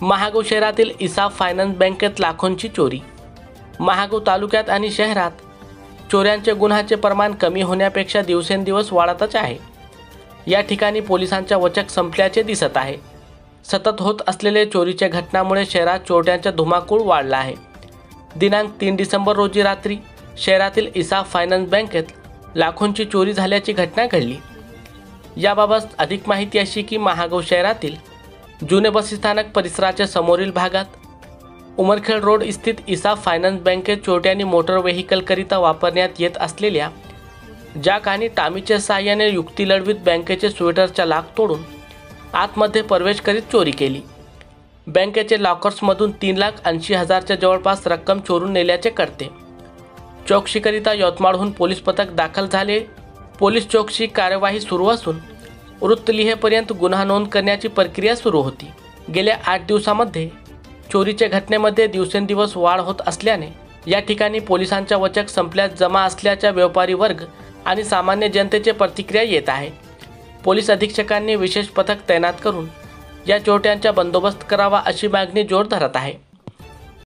महागाव शहरातील इसाफ फायनान्स बँकेत लाखोंची चोरी। महागाव तालुक्यात आणि शहरात चोऱ्यांचे गुन्ह्याचे प्रमाण कमी होण्यापेक्षा दिवसेंदिवस वाढतच आहे। या ठिकाणी पोलिसांच्या वचक संपल्याचे दिसत आहे। सतत होत असलेले चोरीच्या घटनांमुळे शहरात चोरट्यांचा धुमाकूळ वाढला आहे। दिनांक 3 डिसेंबर रोजी रात्री शहरातील इसाफ फायनान्स बँकेत लाखोंची चोरी झाल्याची घटना घडली। याबाबत अधिक माहिती अशी की महागाव शहरातील जुने बसस्थानक परिसराच्या समोरील भागात उमरखेड रोड स्थित इसाफ फायनान्स बँकेत चोरट्यांनी मोटर व्हेकलकरिता वापरण्यात येत असलेल्या जॅक आणि टामीच्या सहाय्याने युक्ती लढवीत बँकेचे स्वेटरचा लाक तोडून आतमध्ये प्रवेश करीत चोरी केली। बँकेचे लॉकर्समधून 3,80,000च्या जवळपास रक्कम चोरून नेल्याचे कळते। चौकशीकरिता यवतमाळहून पोलीस पथक दाखल झाले। पोलीस चौकशी कार्यवाही सुरू असून वृत्त लिहेपर्यंत गुन्हा नोंद करण्याची प्रक्रिया सुरू होती। गेल्या 8 दिवसांमध्ये चोरीच्या घटनेमध्ये दिवसेंदिवस वाढ होत असल्याने या ठिकाणी पोलिसांच्या वचक संपल्यास जमा असल्याच्या व्यापारी वर्ग आणि सामान्य जनतेचे प्रतिक्रिया येत आहे। पोलीस अधीक्षकांनी विशेष पथक तैनात करून या चोरट्यांचा बंदोबस्त करावा अशी मागणी जोर धरत आहे।